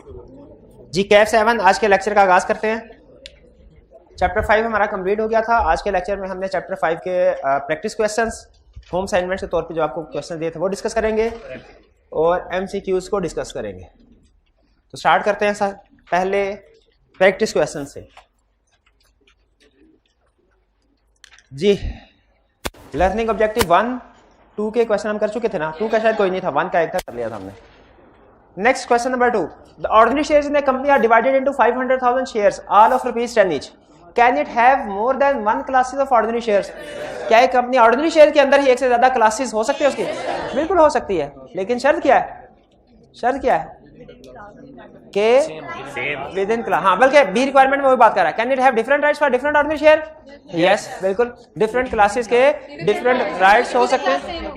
जी कैफ 7 आज के लेक्चर का आगाज करते हैं। चैप्टर 5 हमारा कंप्लीट हो गया था। आज के लेक्चर में हमने चैप्टर 5 के प्रैक्टिस क्वेश्चंस होम असाइनमेंट के तौर पे जो आपको क्वेश्चन दिए थे वो डिस्कस करेंगे और एमसीक्यूज को डिस्कस करेंगे। तो स्टार्ट करते हैं सर पहले प्रैक्टिस क्वेश्चन से। जी लर्निंग ऑब्जेक्टिव 1 2 के क्वेश्चन हम कर चुके थे ना, 2 का शायद कोई नहीं था, 1 का एक था, कर लिया था हमने। Next question number 2, the ordinary shares in a company are divided into 500,000 shares all of ₹10 each. Can it have more than one classes of ordinary shares? क्या एक कंपनी ऑर्डिनरी शेयर के अंदर ही एक से ज्यादा क्लासेस हो सकती है उसकी? बिल्कुल हो सकती है, लेकिन शर्त क्या है? शर्त क्या है के विद इन क्लास। हाँ, बल्कि बी रिक्वायरमेंट में वही बात कर रहा है। Can it have different rights for different ordinary share? Yes बिल्कुल, डिफरेंट क्लासेस के डिफरेंट राइट्स हो सकते हैं,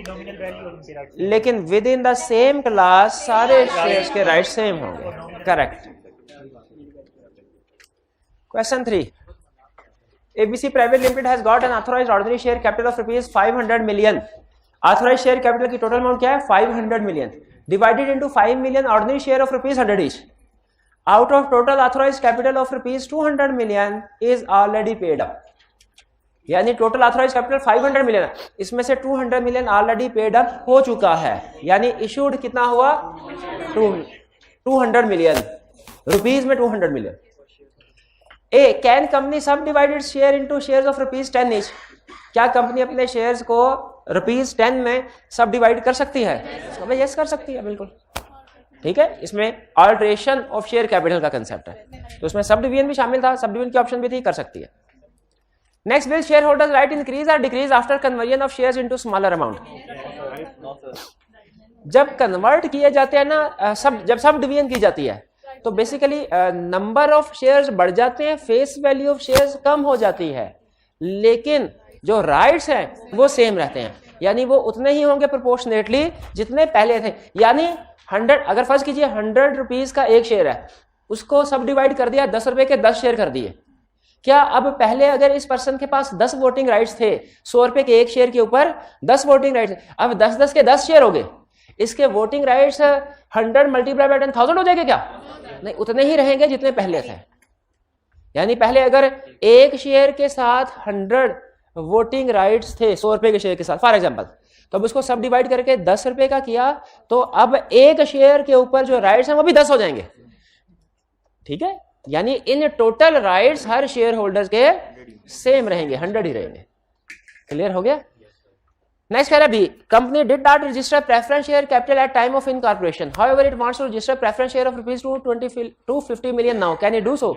लेकिन with in the same class सारे शेयर्स के राइट सेम होंगे। Correct. Question 3, ABC Private Limited has got an authorized ordinary share capital of ₹500 million. Authorized share capital की टोटल अमाउंट क्या है? 500 million. Divided into 5 million ordinary share of ₹100 each. Out of total authorized capital of ₹200 million is already paid up. यानी total authorized capital 500 million है, इसमें से 200 million already paid up हो चुका है, यानी इशूड कितना हुआ? 200 million रुपीज में 200 million. A, can company subdivided share into shares of ₹10 each? क्या कंपनी अपने शेयर्स को ₹10 में सब डिवाइड कर सकती है? यस कर सकती है, बिल्कुल ठीक है। इसमें ऑल्ट्रेशन ऑफ शेयर कैपिटल का कंसेप्ट है, तो उसमें सब डिवीजन भी शामिल था, सब डिवीजन की ऑप्शन भी थी, कर सकती है। Next, will share holders right increase और decrease after conversion of shares into smaller amount? जब कन्वर्ट किए जाते हैं ना, जब सब डिवीजन की जाती है तो बेसिकली नंबर ऑफ शेयर्स बढ़ जाते हैं, फेस वैल्यू ऑफ शेयर्स कम हो जाती है, लेकिन जो राइट्स हैं वो सेम रहते हैं, यानी वो उतने ही होंगे प्रोपोर्शनेटली जितने पहले थे। यानी 100, अगर फर्ज कीजिए 100 रुपीज का एक शेयर है, उसको सब डिवाइड कर दिया, 10 रुपए के 10 शेयर कर दिए। क्या अब पहले अगर इस पर्सन के पास 10 वोटिंग राइट्स थे, 100 रुपए के एक शेयर के ऊपर 10 वोटिंग राइट्स, अब 10-10 के 10 शेयर हो गए, इसके वोटिंग राइट्स 100 मल्टीप्लाई बाय 10,000 हो जाएंगे क्या? नहीं, उतने ही रहेंगे जितने पहले थे। यानी पहले अगर एक शेयर के साथ 100 वोटिंग राइट्स थे 100 रुपए के शेयर के साथ फॉर एग्जांपल, तो अब उसको सब डिवाइड करके 10 रुपए का किया, तो अब एक शेयर के ऊपर जो राइट्स हैं वो भी 10 हो जाएंगे, ठीक है। यानी in total rights her share holders के सेम रहेंगे, 100 ही रहेंगे। क्लियर हो गया? नेक्स्ट कह रहा है B, company did not register preference share capital at time of incorporation, however it wants to register preference share of ₹250 million now, can it do so?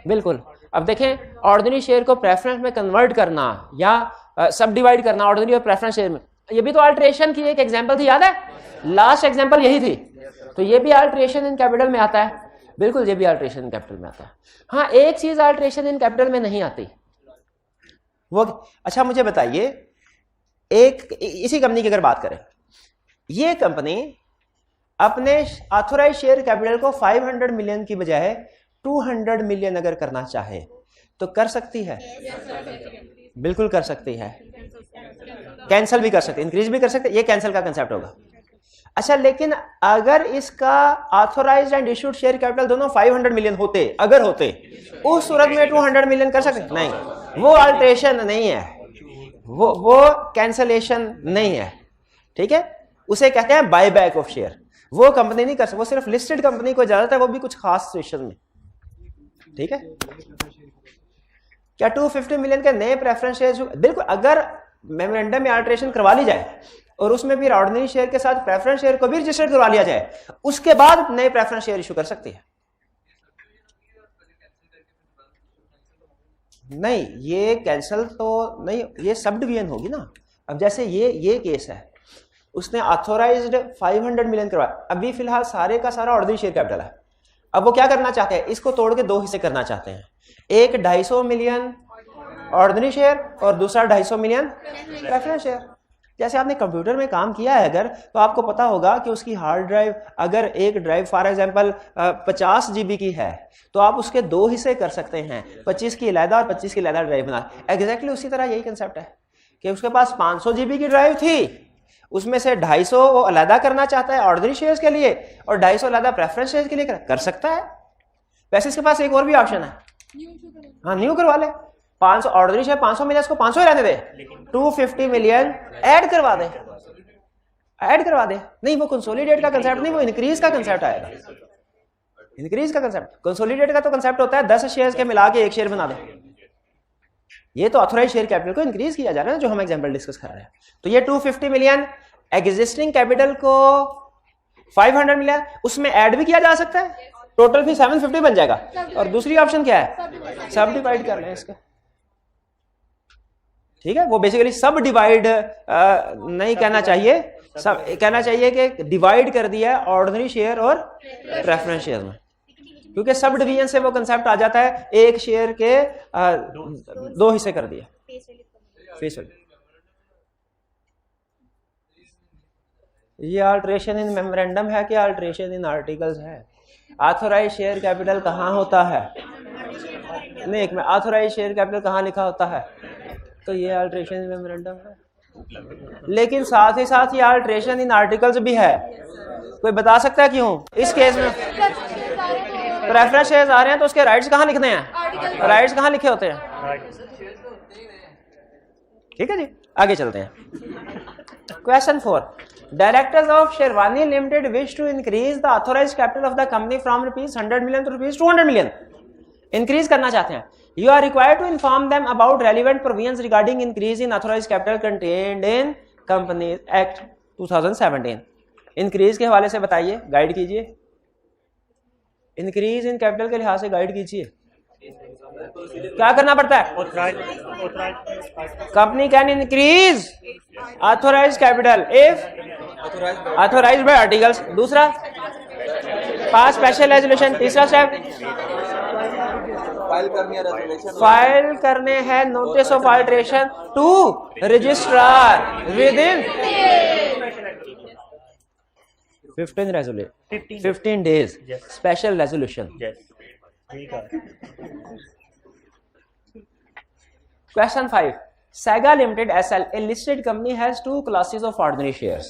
बिल्कुल। अब देखें, ऑर्डिनरी शेयर को प्रेफरेंस में कन्वर्ट करना या सब डिवाइड करना ordinary और प्रेफरेंस शेयर में, ये भी तो अल्टरेशन की एक एग्जांपल थी, याद है? लास्ट एग्जांपल यही थी, तो ये भी अल्टरेशन इन कैपिटल में आता है। बिल्कुल, ये भी अल्टरेशन इन कैपिटल में आता है। हाँ, एक चीज अल्टरेशन इन कैपिटल में नहीं आती, वो अच्छा मुझे बताइए, एक इसी कंपनी की अगर बात करें, ये कंपनी अपने ऑथोराइज शेयर कैपिटल को 500 मिलियन की बजाय 200 मिलियन अगर करना चाहे तो कर सकती है? बिल्कुल कर सकती है। कैंसिल भी कर सकती है, इंक्रीज भी कर सकती है, ये कैंसिल का कंसेप्ट होगा। अच्छा, लेकिन अगर इसका authorised and issued share capital दोनों 500 मिलियन होते, अगर होते, उस सूरत में 200 मिलियन कर सकते? नहीं, वो अल्टरेशन नहीं है, वो कैंसलेशन नहीं है, ठीक है। उसे कहते हैं बाय बैक ऑफ शेयर। वो कंपनी नहीं कर सकती, वो सिर्फ लिस्टेड कंपनी को इजाजत है, वो भी कुछ खास सिचुएशन में, ठीक है। क्या 250 मिलियन के नए प्रेफरेंस शेयर? बिल्कुल, अगर मेमोरेंडम में अल्टरेशन करवा ली जाए और उसमें फिर ऑर्डिनरी शेयर के साथ प्रेफरेंस शेयर को भी रजिस्टर करवा लिया जाए, उसके बाद नए प्रेफरेंस शेयर इशू कर सकती है। नहीं, ये कैंसिल तो नहीं, ये सब डिवीजन होगी ना। अब जैसे ये केस है, उसने ऑथोराइज्ड 500 मिलियन करवाया, अभी फिलहाल सारे का सारा ऑर्डिनरी शेयर कैपिटल है। अब वो क्या करना चाहते हैं? इसको तोड़ के 2 हिस्से करना चाहते हैं, एक 250 मिलियन ऑर्डिनरी शेयर और दूसरा 250 मिलियन प्रेफरेंस शेयर। जैसे आपने कंप्यूटर में काम किया है अगर, तो आपको पता होगा कि उसकी हार्ड ड्राइव, अगर एक ड्राइव फॉर एग्जांपल 50 GB की है, तो आप उसके 2 हिस्से कर सकते हैं, 25 की अलहदा और 25 की अलहदा ड्राइव बना। एग्जैक्टली उसी तरह यही कंसेप्ट है कि उसके पास 500 GB की ड्राइव थी, उसमें से 250 वो अलहदा करना चाहता है ऑर्डिनरी शेयर्स के लिए और 250 अलहदा प्रेफरेंस शेयर्स के लिए कर सकता है। वैसे इसके पास एक और भी ऑप्शन है, हाँ न्यू करवा ले। 500 ऑर्डिनरी शेयर 500 मिला, इसको 500 ही रहने दे, 250 मिलियन ऐड करवा दे, ऐड करवा दे। नहीं वो कंसोलिडेट का कंसेप्ट नहीं, वो इंक्रीज का कंसेप्ट आएगा, इंक्रीज का कंसेप्ट। कंसोलिडेट का तो कंसेप्ट होता है 10 शेयर्स के मिला के एक शेयर बना दे, ये तो ऑथोराइज शेयर कैपिटल को इंक्रीज किया जा रहा है ना, जो हम एग्जांपल डिस्कस कर रहे हैं। तो ये 250 मिलियन एग्जिस्टिंग कैपिटल को 500 मिलियन उसमें ऐड भी किया जा सकता है, टोटल फिर 750 बन जाएगा। और दूसरी ऑप्शन क्या है, सब डिवाइड कर लें इसका, ठीक है। वो बेसिकली सब डिवाइड नहीं कहना चाहिए, सब कहना चाहिए कि डिवाइड कर दिया ऑर्डिनरी शेयर और प्रेफरेंस शेयर में, क्योंकि सब डिवीजन से वो कंसेप्ट आ जाता है, एक शेयर के 2 हिस्से कर दिया फेस वैल्यू। ये अल्टरेशन इन मेमोरेंडम है कि अल्टरेशन इन आर्टिकल्स है? ऑथोराइज शेयर कैपिटल कहाँ होता है? नहीं, एक में ऑथोराइज शेयर कैपिटल कहाँ लिखा होता है? तो ये अल्टरेशन इन मेमोरेंडम है, लेकिन साथ ही साथ ये अल्टरेशन इन आर्टिकल्स भी है। कोई बता सकता है क्यों? इस केस में प्रेफरेंस शेयर्स आ रहे हैं तो उसके राइट्स कहाँ लिखने हैं? राइट्स कहाँ लिखे होते हैं? ठीक है जी, आगे चलते हैं। Question 4, directors of Sherwani limited wish to increase the authorised capital of the company from ₹100 million to ₹200 million. Increase करना चाहते हैं। You are required to inform them about relevant provisions regarding increase in authorized capital contained in Companies Act 2017। Increase के हवाले से बताइए, guide कीजिए, increase in capital के लिहाज से गाइड कीजिए। क्या करना पड़ता है? Company can increase authorise capital if authorised by articles. दूसरा, पास स्पेशल रेजोल्यूशन। तीसरा स्टेप, फाइल करने हैं notice of alteration to registrar within 15 days special resolution. Question 5, Sega Limited SL, a listed company, has 2 classes of ordinary shares,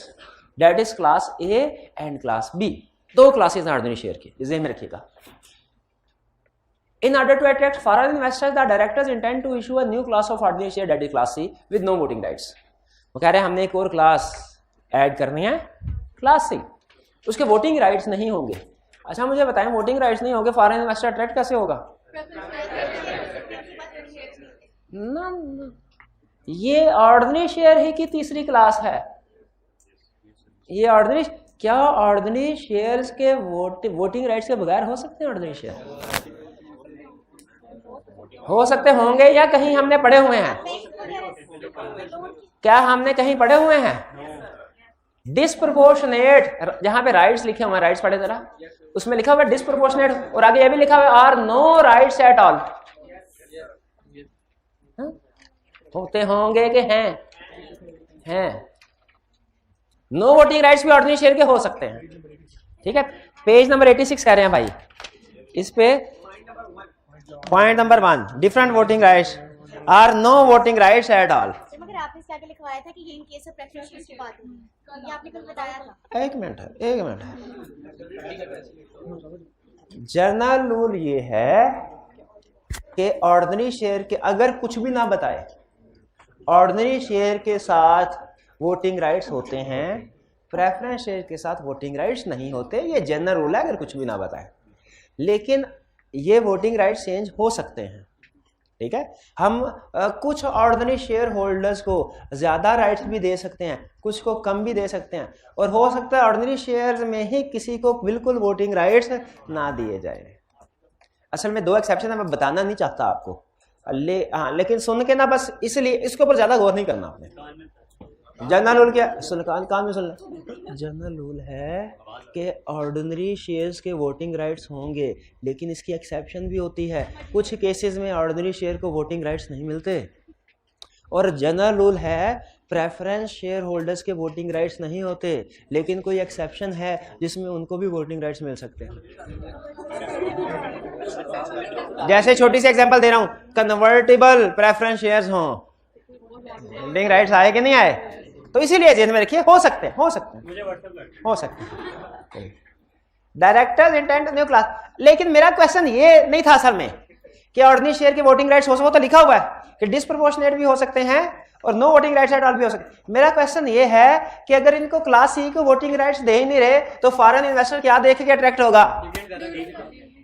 that is class A and class B। 2 classes हैं ordinary share की, इसे में रखिएगा। In order to attract foreign investors, the directors intend to issue a new class of ordinary share, that is class C, with no voting rights। वो कह रहे हैं हमने एक और क्लास ऐड करनी है, क्लास C, उसके वोटिंग राइट्स नहीं होंगे। अच्छा मुझे बताएं, वोटिंग राइट्स नहीं होंगे, फॉरेन इन्वेस्टर अट्रैक्ट कैसे होगा? ना, ये ऑर्डिनरी शेयर ही की तीसरी क्लास है। ये ऑर्डिनरी, क्या ऑर्डिनरी शेयर्स के वोटिंग राइट्स के बगैर हो सकते हैं? ऑर्डिनरी शेयर हो सकते होंगे या कहीं हमने पढ़े हुए हैं? क्या हमने कहीं पढ़े हुए हैं? डिस्प्रोपोर्शनेट, जहां पे राइट्स लिखे हुए हैं, राइट्स पढ़े जरा, उसमें लिखा हुआ है डिस्प्रोपोर्शनेट, और आगे ये भी लिखा हुआ है are no rights at all. होते होंगे कि हैं। नो वोटिंग राइट्स भी ऑर्डिनरी शेयर के हो सकते हैं। ठीक है, पेज नंबर 86 कह रहे हैं भाई, इस पे point number 1, different voting rights are no voting rights at all. मगर आपने इसके आगे लिखवाया था कि ये इन केस ऑफ प्रेफरेंस की बात है, ये आपने कल बताया था। एक मिनट है। जनरल रूल ये है कि ऑर्डिनरी शेयर के अगर कुछ भी ना बताए, ऑर्डिनरी शेयर के साथ वोटिंग राइट्स होते हैं, प्रेफरेंस शेयर के साथ वोटिंग राइट्स नहीं होते। ये जनरल रूल है अगर कुछ भी ना बताए, लेकिन ये वोटिंग राइट्स चेंज हो सकते हैं। ठीक है, हम कुछ ऑर्डिनरी शेयर होल्डर्स को ज्यादा राइट्स भी दे सकते हैं, कुछ को कम भी दे सकते हैं, और हो सकता है ऑर्डिनरी शेयर्स में ही किसी को बिल्कुल वोटिंग राइट्स ना दिए जाए। असल में 2 एक्सेप्शन है, मैं बताना नहीं चाहता आपको, लेकिन सुन के ना बस, इसलिए इसके ऊपर ज्यादा गौर नहीं करना आपने। जनरल रूल क्या सुन, कान में सुन ले। जनरल रूल है कि ऑर्डिनरी शेयर्स के वोटिंग राइट्स होंगे, लेकिन इसकी एक्सेप्शन भी होती है। कुछ केसेस में ऑर्डिनरी शेयर को वोटिंग राइट्स नहीं मिलते, और जनरल रूल है प्रेफरेंस शेयर होल्डर्स के वोटिंग राइट्स नहीं होते, लेकिन कोई एक्सेप्शन है जिसमें उनको भी वोटिंग राइट्स मिल सकते हैं। जैसे छोटी सी एग्जांपल दे रहा हूं, कन्वर्टेबल प्रेफरेंस शेयर्स हों, वोटिंग राइट्स आए कि नहीं आए? तो इसीलिए जेन में रखिए, हो सकते हैं हो सकते हैं डायरेक्टर्स इंटेंट न्यू क्लास। लेकिन मेरा क्वेश्चन ये नहीं था असल में कि ऑर्डिनरी शेयर की वोटिंग राइट्स हो सकते, वो तो लिखा हुआ है कि डिसप्रोपोर्शनेट भी हो सकते हैं और no voting rights at all भी हो सकते हैं। मेरा क्वेश्चन ये है कि अगर इनको क्लास सी को वोटिंग राइट्स दे ही नहीं रहे तो फॉरेन इन्वेस्टर क्या देख के अट्रैक्ट होगा?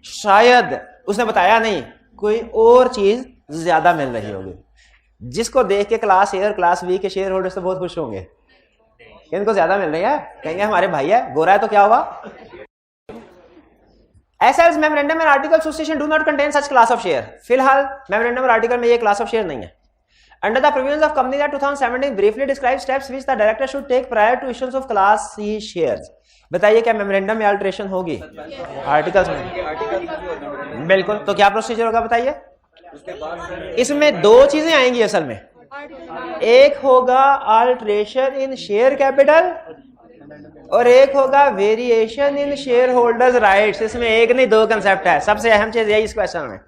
शायद उसने बताया नहीं, कोई और चीज ज्यादा मिल रही होगी, जिसको देख के क्लास ए और क्लास बी के शेयर होल्डर्स तो बहुत खुश होंगे, इनको ज्यादा मिल रही है, कहेंगे हमारे भाई है, गोरा है तो क्या हुआ। एसएल्स memorandum and article association do not contain such class of share. फिलहाल मेमोरेंडम और आर्टिकल में ये क्लास ऑफ शेयर नहीं है। Under the provisions of companies act 2017 briefly describe steps which the director should take prior to issuance of class C shares. बताइए क्या memorandum में alteration होगी? आर्टिकल्स में बिल्कुल। तो क्या प्रोसीजर होगा बताइए? इसमें दो चीजें आएंगी असल में, एक होगा अल्टरेशन इन शेयर कैपिटल और एक होगा variation in share holders rights. इसमें एक नहीं दो कंसेप्ट है, सबसे अहम चीज यही इस क्वेश्चन में।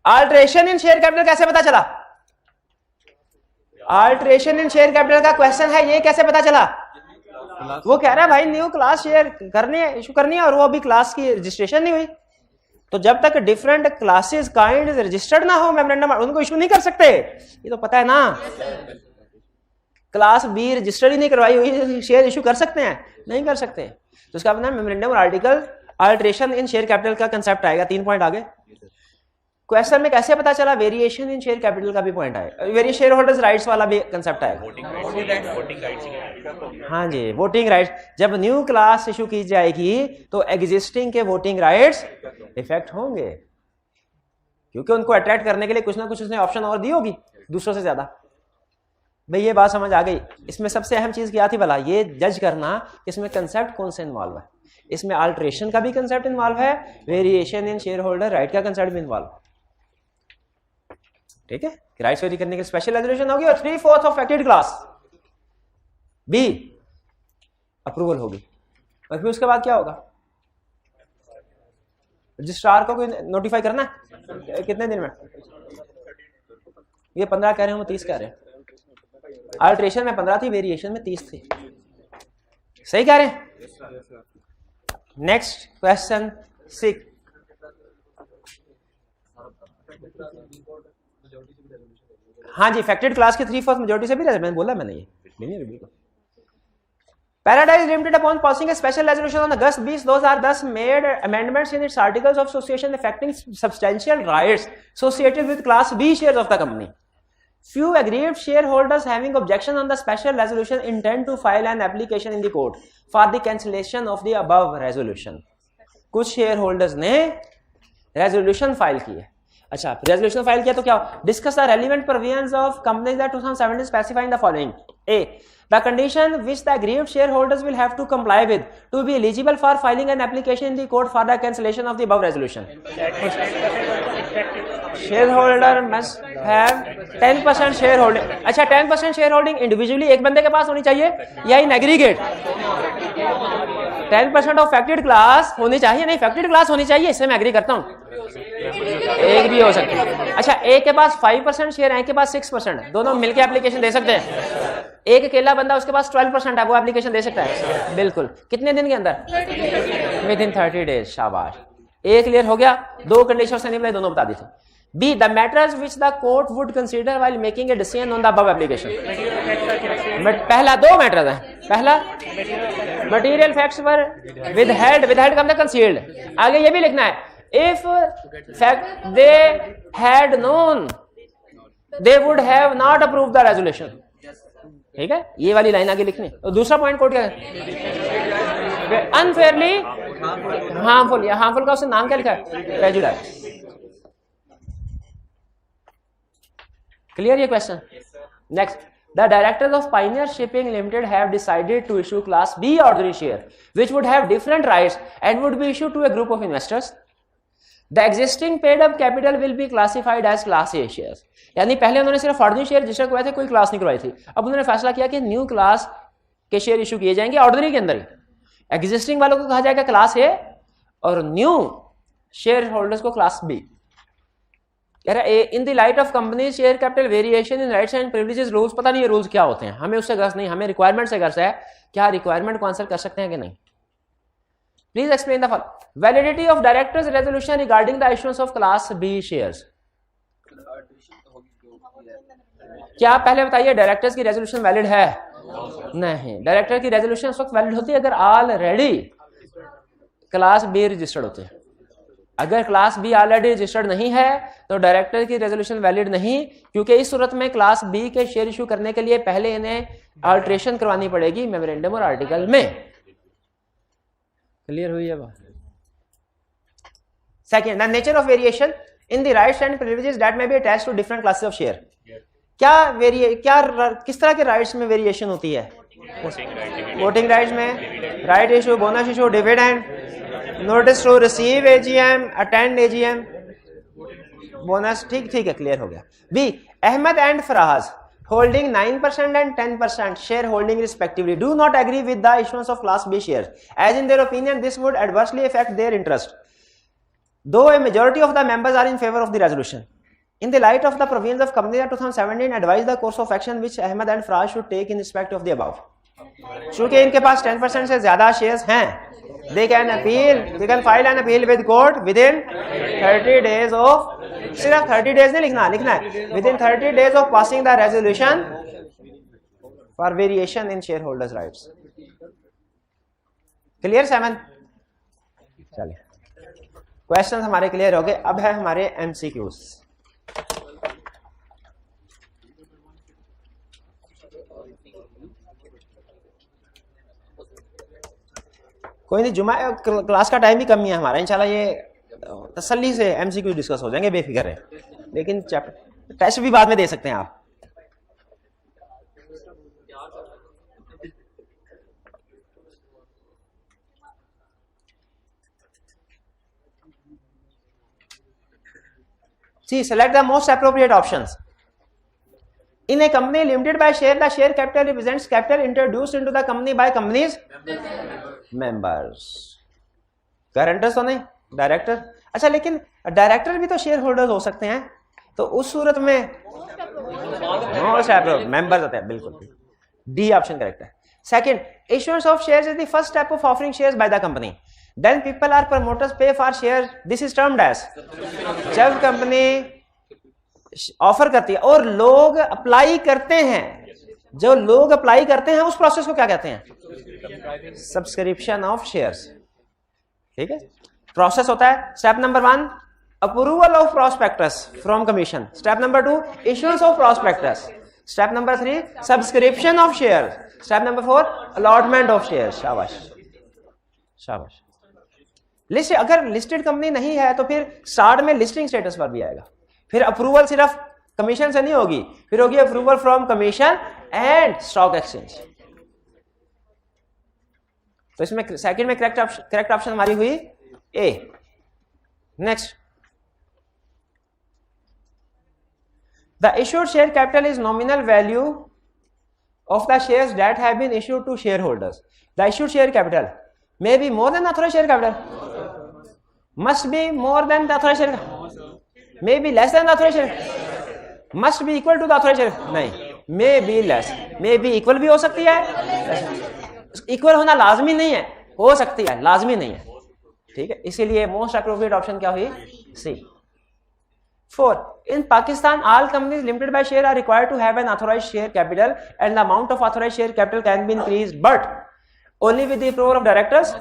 अल्टरेशन इन शेयर कैपिटल कैसे पता चला? अल्टरेशन इन शेयर कैपिटल का क्वेश्चन है, ये कैसे पता चला? वो कह रहा है भाई न्यू क्लास शेयर करनी है, इशू करनी है, और वो अभी क्लास की रजिस्ट्रेशन नहीं हुई, तो जब तक डिफरेंट क्लासेस काइंड रजिस्टर्ड ना हो मेमोरेंडम उनको इशू नहीं कर सकते। ये तो पता है ना। क्लास बी रजिस्टर ही नहीं करवाई हुई शेयर इशू कर सकते हैं? नहीं कर सकते। तो इसका मतलब मेमोरेंडम और आर्टिकल अल्टरेशन इन शेयर कैपिटल का कंसेप्ट आएगा। 3 पॉइंट आगे क्वेश्चन में कैसे पता चला? वेरिएशन इन शेयर कैपिटल का भी पॉइंट आएगा, वेरिएशन शेयर होल्डर्स राइट्स वाला भी कंसेप्ट आएगा। हाँ जी, वोटिंग राइट्स। जब न्यू क्लास इशू की जाएगी तो एग्जिस्टिंग के वोटिंग राइट्स इफेक्ट होंगे, क्योंकि उनको अट्रैक्ट करने के लिए कुछ ना कुछ उसने ऑप्शन और दी होगी दूसरों से ज्यादा। भाई ये बात समझ आ गई। इसमें सबसे अहम चीज क्या थी भला? ये जज करना कि इसमें कंसेप्ट कौन से इन्वॉल्व है। इसमें अल्टरेशन का भी कंसेप्ट इन्वॉल्व है, variation in share holder right का कंसेप्ट भी इन्वॉल्व। ठीक है, राइट्स वेरी करने के स्पेशल रेजोल्यूशन होगी और 3/4 of affected class B approval होगी। और फिर उसके बाद क्या होगा? रजिस्ट्रार को कोई नोटिफाई करना है कितने दिन में? ये 15 कह रहे हैं, 30 कह रहे हैं। अल्टरेशन में 15 थी, वेरिएशन में 30 थी। सही कह रहे हैं। Next question 6। हाँ जी, इफेक्टेड क्लास की 3/4 मेजॉरिटी से भी मैंने बोला, मैंने ये बिल्कुल। Paradise Limited upon passing a special resolution on August 20, 2010 made amendments in its articles of association affecting substantial rights associated with Class B shares of the company. Few aggrieved shareholders having objection on the special resolution intend to file an application in the court for the cancellation of the above resolution. कुछ shareholders ने resolution file की है। अच्छा, resolution file किया तो क्या? Discuss the relevant provisions of Companies Act 2017 specifying the following. A. The condition which the aggrieved shareholders will have to comply with to be eligible for filing an application in the court for the cancellation of the above resolution. Shareholder must have 10% shareholding. अच्छा, 10% shareholding individually एक बंदे के पास होनी चाहिए या in aggregate? 10% of faceted class होनी चाहिए, नहीं फैक्टेड क्लास होनी चाहिए, इससे मैं एग्री करता हूँ। एक भी हो सकती है। अच्छा, एक के पास 5% शेयर है, एक के पास 6%, दोनों मिलकर एप्लीकेशन दे सकते हैं। एक अकेला बंदा उसके पास 12% है, वो एप्लीकेशन दे सकता है। बिल्कुल। कितने दिन के अंदर? Within 30 days. शाबाश, एक क्लियर हो गया। दो कंडीशन दोनों बता दी थी। B. The matters which the court would consider while making a decision on the above application. पहला दो मैटर्स हैं। पहला material facts were withheld का मतलब concealed। आगे ये भी लिखना है if fact they had known they would have not approved the resolution। ठीक है, ये वाली लाइन आगे लिखनी। तो दूसरा पॉइंट कोर्ट क्या है? अनफेयरली हार्मफुल, या हार्मफुल का उसने नाम क्या लिखा है? प्रेजुडिस। क्लियर ये question? Next, the directors of Pioneer Shipping limited have decided to issue class B ordinary share which would have different rights and would be issued to a group of investors. The existing paid up capital will be classified as class A shares. यानी पहले उन्होंने सिर्फ ordinary share register करवाए थे, कोई class नहीं करवाई थी। अब उन्होंने फैसला किया कि न्यू क्लास के शेयर इशू किए जाएंगे ऑर्डिनरी के अंदर ही। एग्जिस्टिंग वालों को कहा जाएगा क्लास ए और न्यू शेयर होल्डर्स को क्लास बी। कह रहा है in the light of company share capital variation in rights and privileges rules, पता नहीं ये रूल्स क्या होते हैं, हमें उससे गर्ज नहीं, हमें रिक्वायरमेंट से गर्ज है, क्या रिक्वायरमेंट को आंसर कर सकते हैं कि नहीं। Please explain the validity of directors resolution regarding the issuance of class B shares. क्या पहले बताइए डायरेक्टर्स की रेजोल्यूशन वैलिड है? नहीं, डायरेक्टर की रेजोल्यूशन उस वक्त वैलिड होती है अगर ऑलरेडी क्लास बी रजिस्टर्ड होती है। अगर क्लास बी ऑलरेडी रजिस्टर्ड नहीं है तो डायरेक्टर की रेजोल्यूशन वैलिड नहीं, क्योंकि इस सूरत में क्लास बी के शेयर इशू करने के लिए पहले इन्हें अल्ट्रेशन करवानी पड़ेगी मेमोरेंडम और आर्टिकल में। क्लियर हुई है बात? Second, the nature of variation in the rights and privileges that may be attached to different classes of share. किस तरह के राइट्स में वेरिएशन होती है? वोटिंग राइट्स में, right issue, bonus issue, dividend, notice to receive AGM, attend AGM, bonus. ठीक है, clear हो गया। B, Ahmad and Faraz holding 9% and 10% share holding respectively do not agree with the issuance of class B shares, as in their opinion this would adversely affect their interest, though a majority of the members are in favor of the resolution. In the light of the provisions of Companies Act 2017 advise the course of action which Ahmed and Faraz should take in respect of the above. चूंकि इनके पास 10% से ज्यादा shares हैं, they can file an appeal with court within 30 days of, सिर्फ 30 days नहीं लिखना है, within 30 days of passing the resolution for variation in shareholders rights. Clear 7? चलिए क्वेश्चन हमारे क्लियर हो गए, अब है हमारे एमसीक्यूज। कोई नहीं, जुमा क्लास का टाइम भी कम ही है हमारा, इंशाल्लाह ये तसल्ली से एमसीक्यू डिस्कस हो जाएंगे, बेफिक्र है। लेकिन चैप्टर टेस्ट भी बाद में दे सकते हैं आप। See, select the most appropriate options. In a company limited by share, the share capital represents capital introduced into the company by company's members. Guarantors तो नहीं, डायरेक्टर। अच्छा, लेकिन डायरेक्टर भी तो शेयर होल्डर्स हो सकते हैं, तो उस सूरत में मोस्ट एप्रोप्रिएट मेंबर्स होते हैं। बिल्कुल, डी ऑप्शन करेक्ट है। Second, issuance of shares is the first step of offering shares by the company, then people are promoters pay for share, this is termed as, जब company offer करती है और लोग apply करते हैं, जो लोग अप्लाई करते हैं उस प्रोसेस को क्या कहते हैं? Subscription of shares. ठीक है, प्रोसेस होता है step number 1 approval of prospectus from commission, step number 2 issuance of prospectus, step number 3 subscription of share, step number 4 allotment of share. शाबाश शाबाश। लिस्ट, अगर लिस्टेड कंपनी नहीं है तो फिर स्टार्ट में लिस्टिंग स्टेटस पर भी आएगा, फिर अप्रूवल सिर्फ कमीशन से नहीं होगी, फिर होगी approval from commission and stock exchange. तो इसमें सेकंड में करेक्ट ऑप्शन हमारी हुई A. Next, the issued share capital is nominal value of the shares that have been issued to share holders. The issued share capital may be more than the authorized share capital, must be more than the authorized share capital, may be less than the authorized share, must be equal to the authorized share, नहीं, may be less, may be equal भी हो सकती है, equal होना लाजमी नहीं है, हो सकती है, लाजमी नहीं है। ठीक है, इसीलिए मोस्ट अप्रोप्रिएट ऑप्शन क्या हुई? सी। 4, in Pakistan all companies limited by share are required to have an authorized share capital and the amount of authorized share capital can be increased but only with the approval of directors.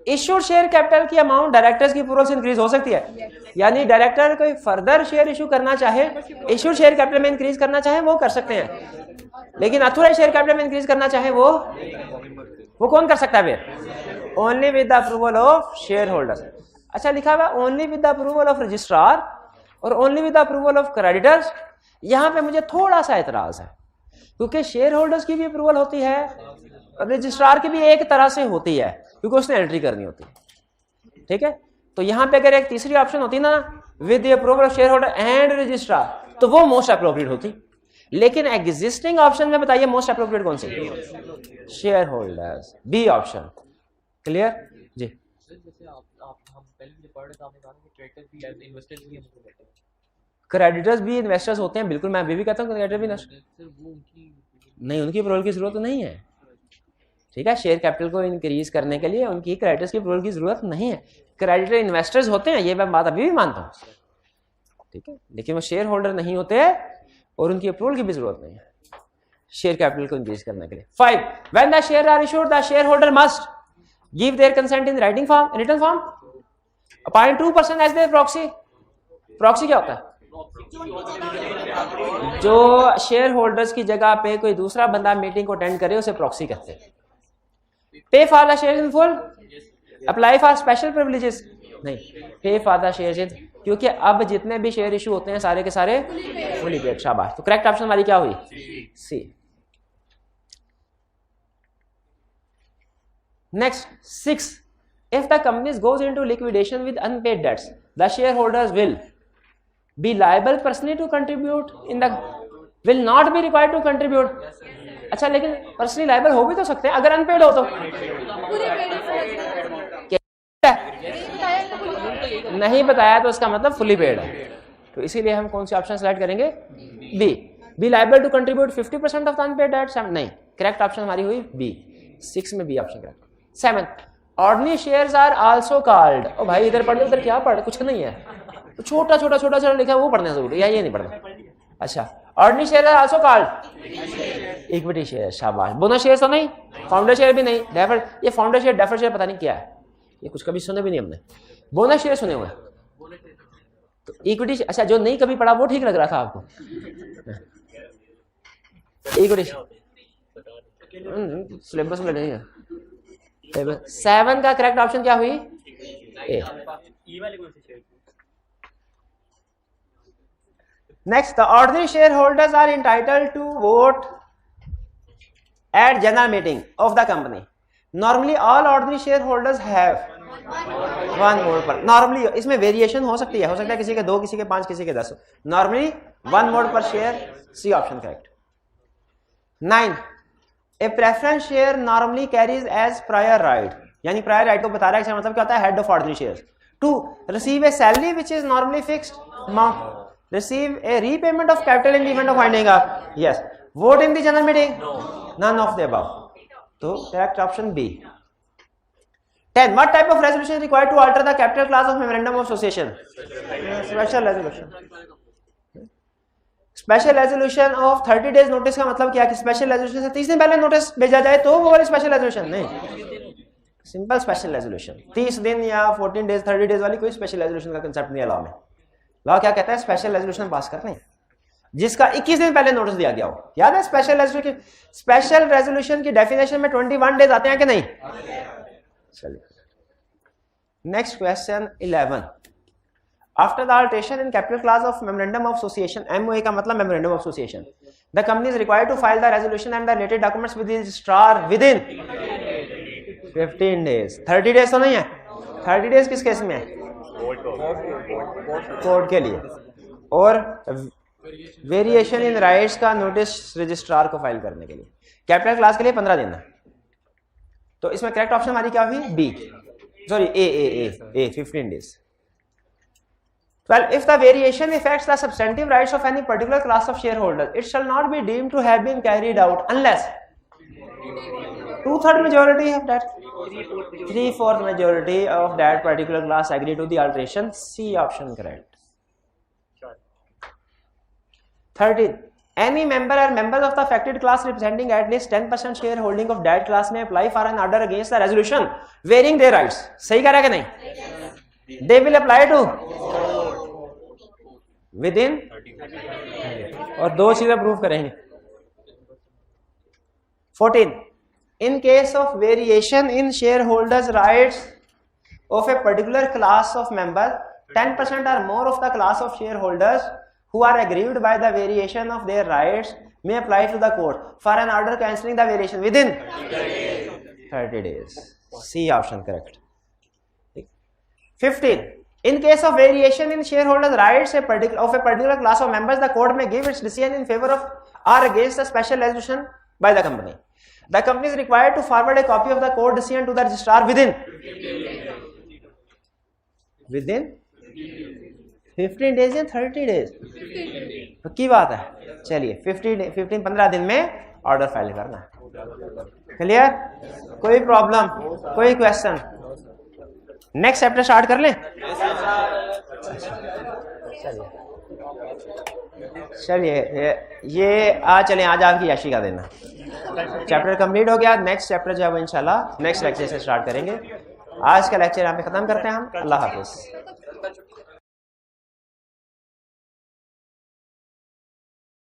Issued share capital की amount directors की approval से increase हो सकती है, यानी director कोई further share issue करना चाहे, इश्यूड शेयर कैपिटल में इंक्रीज करना चाहे वो कर सकते हैं, लेकिन अथॉराइज्ड शेयर कैपिटल में इंक्रीज करना चाहे वो कौन कर सकता है फिर? Only with the approval of share holders. अच्छा, लिखा हुआ only with the approval of registrar और only with the approval of creditors. यहां पे मुझे थोड़ा सा एतराज है, क्योंकि शेयर होल्डर्स की भी अप्रूवल होती है, रजिस्ट्रार की भी एक तरह से होती है, क्योंकि उसने एंट्री करनी होती है। ठीक है, तो यहां पे अगर एक तीसरी ऑप्शन होती ना, with the approval of share holder and registrar, तो वो मोस्ट अप्रोप्रिएट होती। लेकिन एग्जिस्टिंग ऑप्शन में बताइए मोस्ट अप्रोप्रिएट कौन सी? Share holders, B option. Clear जी? जैसे आप हम पहले भी पढ़ रहे थे, आपने कहा कि क्रेडिटर्स भी एज इन्वेस्टर्स भी हमको देते हैं, क्रेडिटर्स भी इन्वेस्टर्स होते हैं, बिल्कुल, मैं अभी भी कहता हूँ क्रेडिटर भी इन्वेस्टर सर वो उनकी नहीं, उनकी अप्रूवल की जरूरत नहीं है। ठीक है, शेयर कैपिटल को इंक्रीज करने के लिए उनकी क्रेडिटर्स की अप्रूवल की जरूरत नहीं है। क्रेडिटर इन्वेस्टर्स होते हैं, ये मैं बात अभी भी मानता हूँ, ठीक है, लेकिन वो शेयर होल्डर नहीं होते और उनकी अप्रूवल की भी जरूरत नहीं है शेयर कैपिटल को इंक्रीज करने के लिए। 5 when the share are issued the share holder must give their consent in writing form, written form, appoint 2% as their proxy. Proxy क्या होता है? जो शेयर होल्डर्स की जगह पे कोई दूसरा बंदा मीटिंग को अटेंड करे उसे प्रॉक्सी कहते हैं। पे for the share in full, apply for special privileges, नहीं, पे फॉर द शेयर इन, क्योंकि अब जितने भी शेयर इशू होते हैं सारे के सारे फुली पेड। शाबाश। तो करेक्ट ऑप्शन हमारी क्या हुई? C. Next 6 if the company goes into liquidation with unpaid debts the shareholders will be liable personally to contribute in the will not be required to contribute। अच्छा, लेकिन personally liable हो भी तो सकते हैं अगर अनपेड हो तो। नहीं बताया तो इसका मतलब फुली पेड है, तो इसीलिए हम कौन सी ऑप्शन सेलेक्ट करेंगे? B liable to contribute 50% of the unpaid debts. नहीं, करेक्ट ऑप्शन हमारी हुई बी। 6 में B option correct. 7 ordinary shares are also called. ओ भाई इधर पढ़, उधर क्या पढ़, कुछ नहीं है, तो छोटा छोटा छोटा छोटा लिखा है वो पढ़ना जरूरी है, ये नहीं पढ़ना। अच्छा, ordinary share are also called equity share. शाबाश। बोनस शेयर तो नहीं, फाउंडर शेयर भी नहीं, डेफर, ये फाउंडर शेयर डेफर शेयर पता नहीं क्या है, ये कुछ कभी सुने भी नहीं हमने। बोनस शेयर सुने हुए, तो इक्विटी, अच्छा जो नहीं कभी पढ़ा वो ठीक लग रहा था आपको। इक्विटी सिलेबस में नहीं है। 7 का करेक्ट ऑप्शन क्या हुई? ए। Next, the ordinary shareholders are entitled to vote at general meeting of the company. Normally, all ordinary shareholders have one vote per. Normally, इसमें वेरिएशन हो सकती है, हो सकता है किसी के 2, किसी के 5, किसी के 10। Normally, 1 vote per share. C option correct. 9. A preference share normally carries as prior right. यानी prior right को बता रहा है, इसका मतलब क्या होता है? Head of ordinary shares. 2. Receive a salary which is normally fixed amount. Receive a repayment of capital in the event of winding up. Yes. Vote in the general meeting. None of the above. So correct option B. 10. What type of resolution is required to alter the capital class of memorandum of association? Special resolution. Special resolution of 30 days notice का मतलब क्या कि special resolution से 30 दिन पहले notice भेजा जाए तो वो वाली स्पेशल रेजोल्यूशन नहीं, सिंपल स्पेशल रेजोल्यूशन। 30 दिन या 14 डेज 30 डेज वाली कोई स्पेशल रेजोल्यूशन का कंसेप्ट नहीं है लॉ में। लॉ क्या कहता है? स्पेशल रेजोल्यूशन पास करने जिसका 21 दिन पहले नोटिस दिया गया हो। याद है स्पेशल रेजोल्यूशन की डेफिनेशन में 21 डेज आते हैं कि नहीं? चलिए next question 11। After the alteration in capital class of memorandum of association, MOA का मतलब memorandum of association, the company is required to file the resolution and the related documents with the registrar within 15 days. 30 days तो नहीं है, 30 days किस case में है? Court के लिए। और वेरिएशन इन राइट्स का नोटिस रजिस्ट्रार को फाइल करने के लिए। कैपिटल क्लास के लिए 15 दिन है, तो इसमें करेक्ट ऑप्शन हमारी क्या हुई? B, sorry A 15 days. 12. If the variation affects the substantive rights of any particular class of shareholders, it shall not be deemed to have been carried out unless 2/3 majority of that, 3/4 majority of that particular class agree to the alteration. C option correct. 13. Any member or members of the affected class representing at least 10% shareholding of that class may apply for an order against the resolution varying their rights. सही कह रहा है कि नहीं? They will apply to within, और 2 चीजें prove करेंगे। 14. In case of variation in shareholders' rights of a particular class of members, 10% or more of the class of shareholders who are aggrieved by the variation of their rights may apply to the court for an order cancelling the variation within 30 days. C option correct. 15. In case of variation in shareholders' rights of a particular class of members, the court may give its decision in favor of or against the special resolution by the company. The company is required to forward a copy of the court decision to the registrar within with in 15 days या 30 days? पक्की बात है। चलिए 15 दिन में order file करना है। Clear? कोई प्रॉब्लम, कोई क्वेश्चन? नेक्स्ट चैप्टर स्टार्ट कर लें? चलिए ये चलें, आज आपकी याशी का देना। चैप्टर कंप्लीट हो गया। नेक्स्ट चैप्टर जो है वो इंशाल्लाह नेक्स्ट लेक्चर से स्टार्ट करेंगे। आज का लेक्चर यहाँ पे ख़त्म करते हैं हम। अल्लाह हाफिज़।